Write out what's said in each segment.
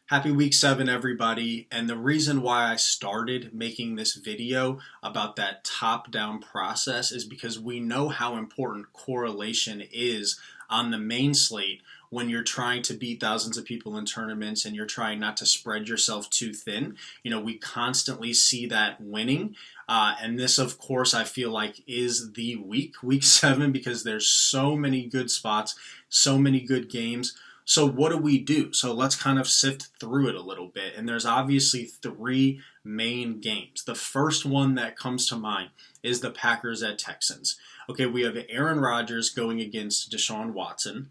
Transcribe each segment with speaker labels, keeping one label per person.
Speaker 1: Happy week 7, everybody. And the reason why I started making this video about that top-down process is because we know how important correlation is on the main slate when you're trying to beat thousands of people in tournaments and you're trying not to spread yourself too thin. We constantly see that winning. And this, of course, I feel like is the week 7, because there's so many good spots, so many good games. So what do we do? So let's kind of sift through it a little bit. And there's obviously 3 main games. The first one that comes to mind is the Packers at Texans. Okay, we have Aaron Rodgers going against Deshaun Watson.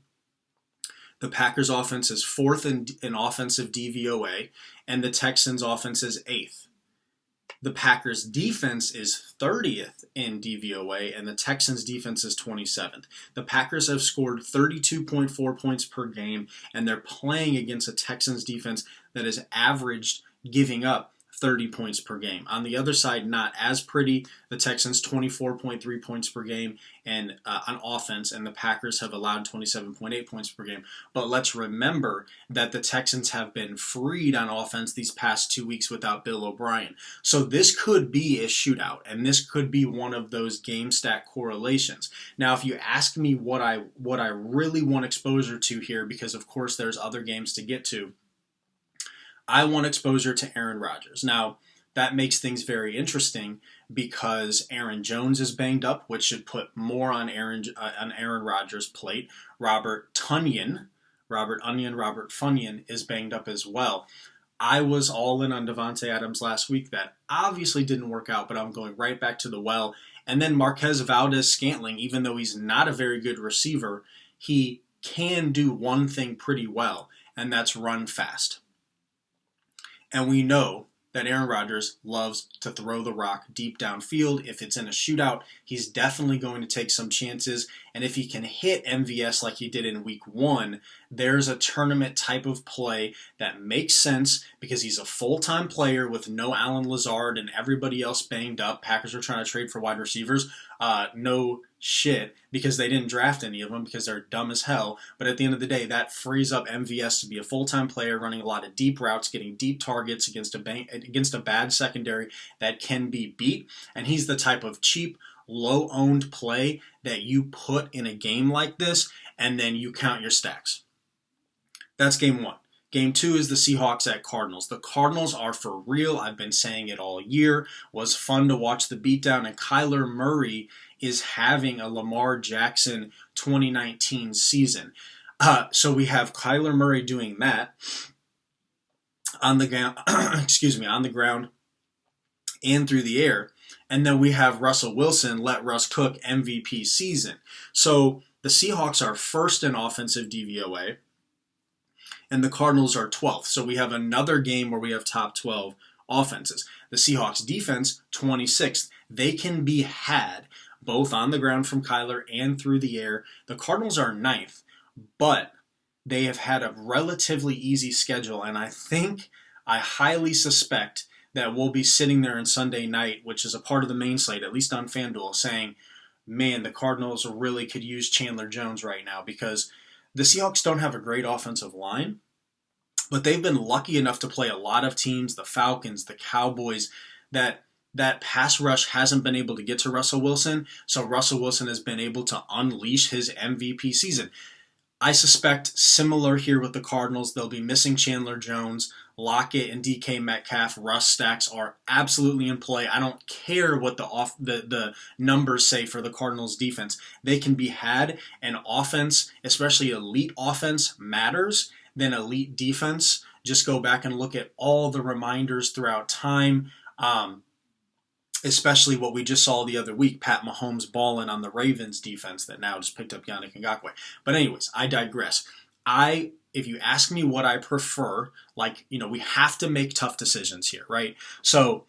Speaker 1: The Packers offense is 4th in offensive DVOA, and the Texans offense is 8th. The Packers defense is 30th in DVOA, and the Texans defense is 27th. The Packers have scored 32.4 points per game, and they're playing against a Texans defense that has averaged giving up 30 points per game. On the other side, not as pretty. The Texans 24.3 points per game and on offense, and the Packers have allowed 27.8 points per game. But let's remember that the Texans have been freed on offense these past 2 weeks without Bill O'Brien. So this could be a shootout, and this could be one of those game stack correlations. Now, if you ask me what I really want exposure to here, because of course there's other games to get to, I want exposure to Aaron Rodgers. Now, that makes things very interesting because Aaron Jones is banged up, which should put more on Aaron Rodgers' plate. Robert Funyan is banged up as well. I was all in on Davante Adams last week. That obviously didn't work out, but I'm going right back to the well. And then Marquez Valdes-Scantling, even though he's not a very good receiver, he can do one thing pretty well, and that's run fast. And we know that Aaron Rodgers loves to throw the rock deep downfield. If it's in a shootout, he's definitely going to take some chances. And if he can hit MVS like he did in week 1, there's a tournament type of play that makes sense because he's a full-time player with no Allen Lazard and everybody else banged up. Packers are trying to trade for wide receivers. No shit, because they didn't draft any of them because they're dumb as hell. But at the end of the day, that frees up MVS to be a full-time player running a lot of deep routes, getting deep targets against a bad secondary that can be beat. And he's the type of cheap, low-owned play that you put in a game like this, and then you count your stacks. That's game 1. Game 2 is the Seahawks at Cardinals. The Cardinals are for real. I've been saying it all year. Was fun to watch the beatdown, and Kyler Murray is having a Lamar Jackson 2019 season. So we have Kyler Murray doing that on the ground, on the ground and through the air. And then we have Russell Wilson, let Russ cook, MVP season. So the Seahawks are 1st in offensive DVOA, and the Cardinals are 12th. So we have another game where we have top 12 offenses. The Seahawks defense, 26th. They can be had both on the ground from Kyler and through the air. The Cardinals are 9th, but they have had a relatively easy schedule, and I highly suspect that we'll be sitting there on Sunday night, which is a part of the main slate, at least on FanDuel, saying, man, the Cardinals really could use Chandler Jones right now, because the Seahawks don't have a great offensive line, but they've been lucky enough to play a lot of teams, the Falcons, the Cowboys, that pass rush hasn't been able to get to Russell Wilson, so Russell Wilson has been able to unleash his MVP season. I suspect similar here with the Cardinals. They'll be missing Chandler Jones. Lockett and DK Metcalf, Russ stacks are absolutely in play. I don't care what the numbers say for the Cardinals defense. They can be had, and offense, especially elite offense, matters than elite defense. Just go back and look at all the reminders throughout time. Especially what we just saw the other week, Pat Mahomes balling on the Ravens defense that now just picked up Yannick Ngakoue. But anyways, I digress. If you ask me what I prefer, we have to make tough decisions here, right? So,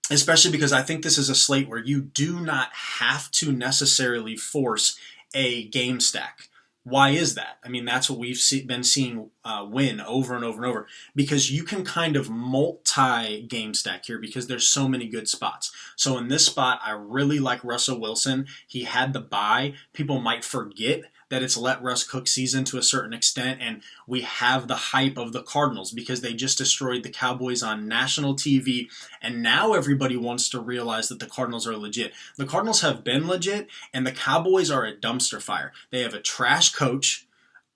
Speaker 1: especially because I think this is a slate where you do not have to necessarily force a game stack. Why is that? I mean, that's what we've been seeing win over and over and over, because you can kind of multi-game stack here because there's so many good spots. So in this spot, I really like Russell Wilson. He had the bye. People might forget that it's let Russ cook season to a certain extent, and we have the hype of the Cardinals because they just destroyed the Cowboys on national TV, and now everybody wants to realize that the Cardinals are legit. The Cardinals have been legit, and the Cowboys are a dumpster fire. They have a trash coach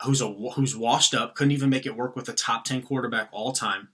Speaker 1: who's washed up, couldn't even make it work with a top 10 quarterback all time,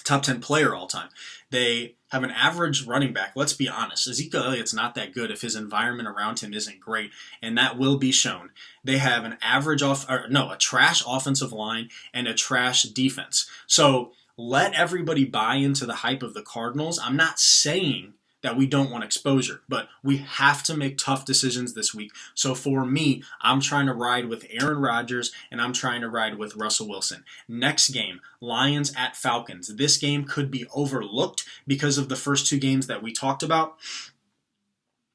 Speaker 1: top 10 player all time. They have an average running back. Let's be honest. Ezekiel Elliott's not that good if his environment around him isn't great, and that will be shown. They have an a trash offensive line and a trash defense. So let everybody buy into the hype of the Cardinals. I'm not saying that we don't want exposure, but we have to make tough decisions this week. So for me, I'm trying to ride with Aaron Rodgers, and I'm trying to ride with Russell Wilson. Next game, Lions at Falcons. This game could be overlooked because of the first two games that we talked about,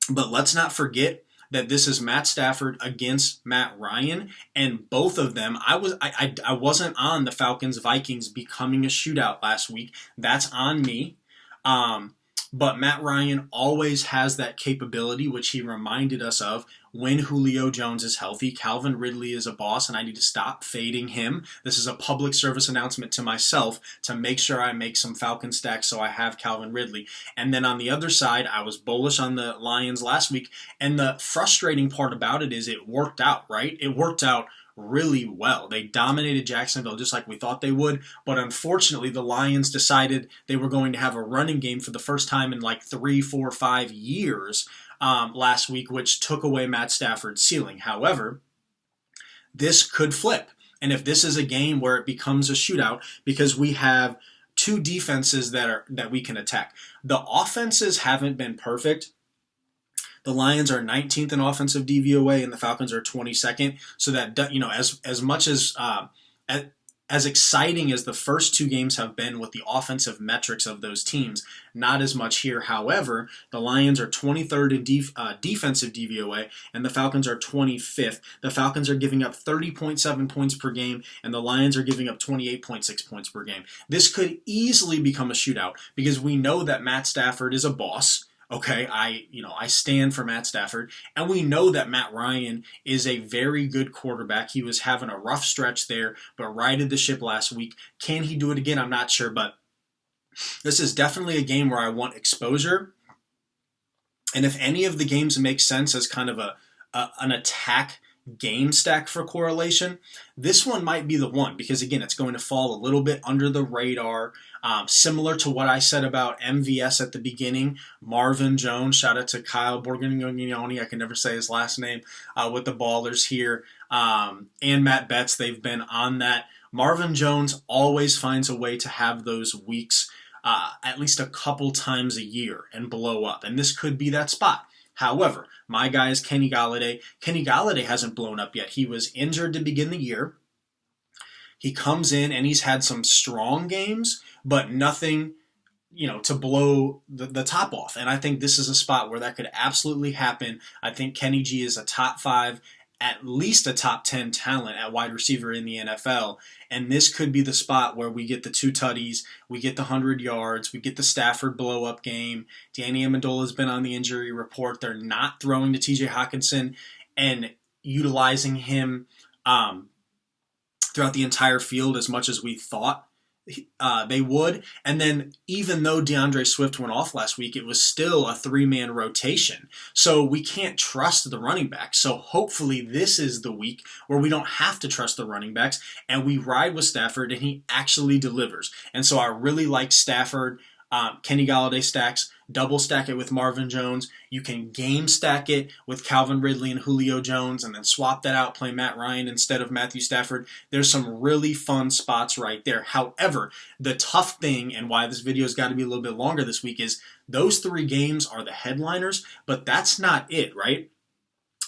Speaker 1: but let's not forget that this is Matt Stafford against Matt Ryan, and both of them, I wasn't on the Falcons-Vikings becoming a shootout last week. That's on me. But Matt Ryan always has that capability, which he reminded us of when Julio Jones is healthy. Calvin Ridley is a boss, and I need to stop fading him. This is a public service announcement to myself to make sure I make some Falcon stacks so I have Calvin Ridley. And then on the other side, I was bullish on the Lions last week, and the frustrating part about it is it worked out, right? It worked out really well. They dominated Jacksonville just like we thought they would, but unfortunately the Lions decided they were going to have a running game for the first time in like 3, 4, 5 years last week, which took away Matt Stafford's ceiling. However, this could flip, and if this is a game where it becomes a shootout, because we have two defenses that we can attack. The offenses haven't been perfect. The Lions are 19th in offensive DVOA, and the Falcons are 22nd. So that, as much as exciting as the first two games have been with the offensive metrics of those teams, not as much here. However, the Lions are 23rd in defensive DVOA, and the Falcons are 25th. The Falcons are giving up 30.7 points per game, and the Lions are giving up 28.6 points per game. This could easily become a shootout because we know that Matt Stafford is a boss. Okay, I stand for Matt Stafford, and we know that Matt Ryan is a very good quarterback. He was having a rough stretch there, but righted the ship last week. Can he do it again? I'm not sure, but this is definitely a game where I want exposure. And if any of the games make sense as kind of an attack game stack for correlation, this one might be the one because, again, it's going to fall a little bit under the radar. Similar to what I said about MVS at the beginning, Marvin Jones, shout out to Kyle Borgognoni, I can never say his last name, with the Ballers here, and Matt Betts, they've been on that. Marvin Jones always finds a way to have those weeks at least a couple times a year and blow up, and this could be that spot. However, my guy is Kenny Galladay. Kenny Galladay hasn't blown up yet. He was injured to begin the year. He comes in and he's had some strong games, but nothing, to blow the top off. And I think this is a spot where that could absolutely happen. I think Kenny G is a top 5, at least a top 10 talent at wide receiver in the NFL. And this could be the spot where we get the 2 tutties, we get the 100 yards, we get the Stafford blow-up game. Danny Amendola's been on the injury report. They're not throwing to TJ Hawkinson and utilizing him throughout the entire field as much as we thought they would. And then even though DeAndre Swift went off last week, it was still a 3-man rotation. So we can't trust the running backs. So hopefully this is the week where we don't have to trust the running backs and we ride with Stafford and he actually delivers. And so I really like Stafford. Kenny Galladay stacks, double stack it with Marvin Jones. You can game stack it with Calvin Ridley and Julio Jones and then swap that out, play Matt Ryan instead of Matthew Stafford. There's some really fun spots right there. However, the tough thing and why this video's got to be a little bit longer this week is those 3 games are the headliners, but that's not it, right?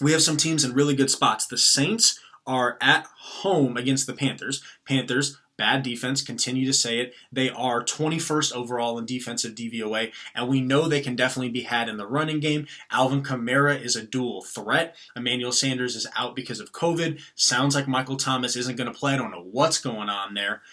Speaker 1: We have some teams in really good spots. The Saints are at home against the Panthers. Panthers, bad defense, continue to say it. They are 21st overall in defensive DVOA, and we know they can definitely be had in the running game. Alvin Kamara is a dual threat. Emmanuel Sanders is out because of COVID. Sounds like Michael Thomas isn't going to play. I don't know what's going on there.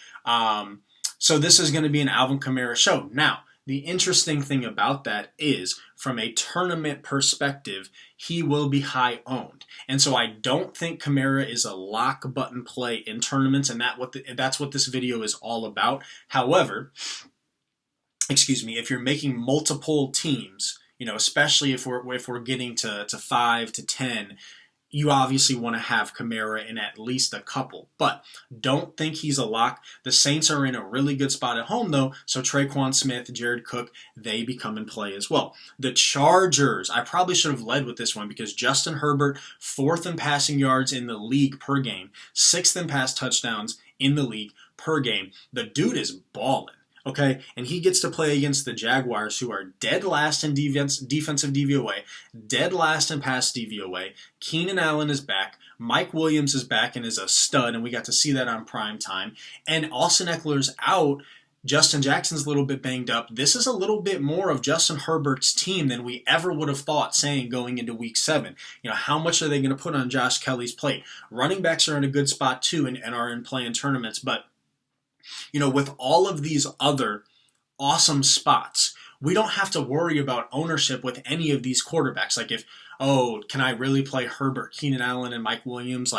Speaker 1: So this is going to be an Alvin Kamara show. Now, The interesting thing about that is, from a tournament perspective, he will be high owned. And so I don't think Kamara is a lock button play in tournaments, and that's what this video is all about. However, if you're making multiple teams, especially if we're getting to 5 to 10, you obviously want to have Kamara in at least a couple, but don't think he's a lock. The Saints are in a really good spot at home, though, so Traquan Smith, Jared Cook, they become in play as well. The Chargers, I probably should have led with this one because Justin Herbert, 4th in passing yards in the league per game, 6th in pass touchdowns in the league per game. The dude is balling. Okay, and he gets to play against the Jaguars, who are dead last in defensive DVOA, dead last in pass DVOA. Keenan Allen is back. Mike Williams is back and is a stud, and we got to see that on prime time. And Austin Eckler's out. Justin Jackson's a little bit banged up. This is a little bit more of Justin Herbert's team than we ever would have thought saying going into week 7. How much are they going to put on Josh Kelly's plate? Running backs are in a good spot too and are in play in tournaments, but with all of these other awesome spots, we don't have to worry about ownership with any of these quarterbacks. Like can I really play Herbert, Keenan Allen, and Mike Williams?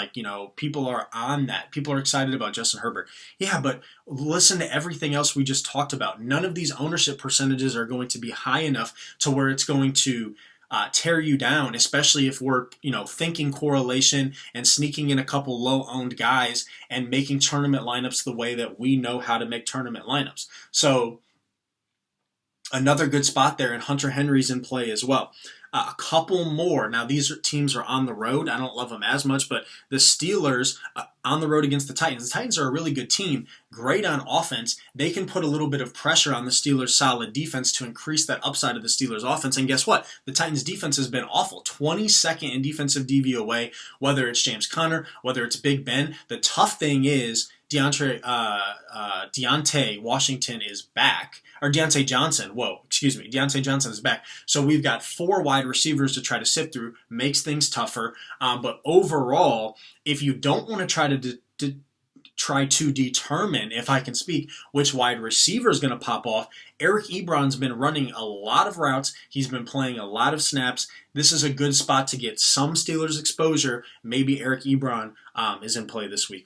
Speaker 1: People are on that. People are excited about Justin Herbert. Yeah, but listen to everything else we just talked about. None of these ownership percentages are going to be high enough to where it's going to tear you down, especially if we're, thinking correlation and sneaking in a couple low-owned guys and making tournament lineups the way that we know how to make tournament lineups. So another good spot there, and Hunter Henry's in play as well. A couple more. Now, these teams are on the road. I don't love them as much, but the Steelers on the road against the Titans. The Titans are a really good team, great on offense. They can put a little bit of pressure on the Steelers' solid defense to increase that upside of the Steelers' offense. And guess what? The Titans' defense has been awful. 22nd in defensive DVOA, whether it's James Conner, whether it's Big Ben. The tough thing is Deontay Washington is back. Or Deontay Johnson. Deontay Johnson is back. So we've got 4 wide receivers to try to sift through. Makes things tougher. But overall, if you don't want to try to determine, if I can speak, which wide receiver is going to pop off, Eric Ebron's been running a lot of routes. He's been playing a lot of snaps. This is a good spot to get some Steelers exposure. Maybe Eric Ebron is in play this week.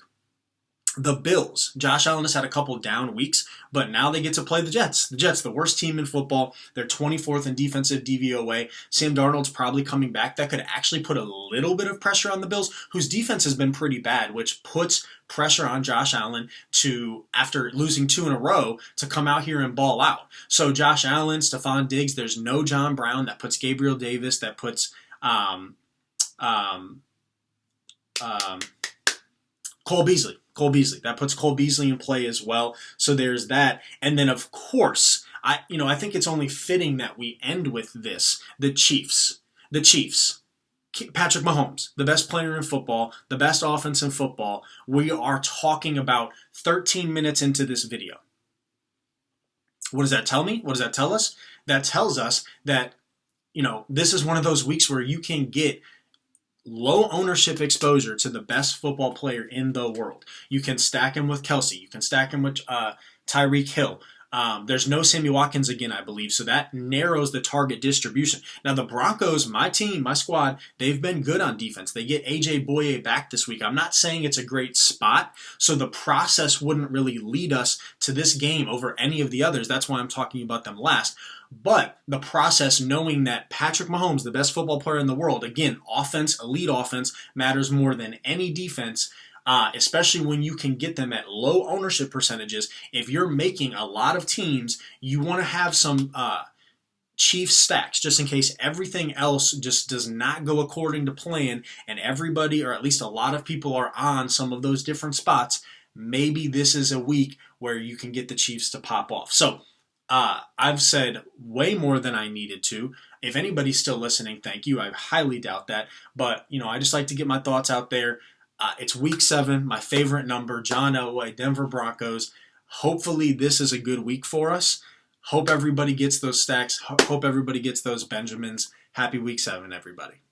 Speaker 1: The Bills. Josh Allen has had a couple down weeks, but now they get to play the Jets. The Jets, the worst team in football. They're 24th in defensive DVOA. Sam Darnold's probably coming back. That could actually put a little bit of pressure on the Bills, whose defense has been pretty bad, which puts pressure on Josh Allen to, after losing 2 in a row, to come out here and ball out. So Josh Allen, Stephon Diggs, there's no John Brown. That puts Gabriel Davis. That puts Cole Beasley. That puts Cole Beasley in play as well. So there's that. And then, of course, I think it's only fitting that we end with this. The Chiefs. Patrick Mahomes, the best player in football, the best offense in football. We are talking about 13 minutes into this video. What does that tell me? What does that tell us? That tells us that, this is one of those weeks where you can get low ownership exposure to the best football player in the world. You can stack him with Kelsey. You can stack him with Tyreek Hill. There's no Sammy Watkins again, I believe, so that narrows the target distribution. Now, the Broncos, my team, my squad, they've been good on defense. They get A.J. Boye back this week. I'm not saying it's a great spot, so the process wouldn't really lead us to this game over any of the others. That's why I'm talking about them last. But the process, knowing that Patrick Mahomes, the best football player in the world, again, offense, elite offense, matters more than any defense, especially when you can get them at low ownership percentages. If you're making a lot of teams, you want to have some Chiefs stacks just in case everything else just does not go according to plan and everybody, or at least a lot of people, are on some of those different spots. Maybe this is a week where you can get the Chiefs to pop off. So, I've said way more than I needed to. If anybody's still listening, thank you. I highly doubt that. But, I just like to get my thoughts out there. It's week 7, my favorite number, John Elway, Denver Broncos. Hopefully this is a good week for us. Hope everybody gets those stacks. Hope everybody gets those Benjamins. Happy week 7, everybody.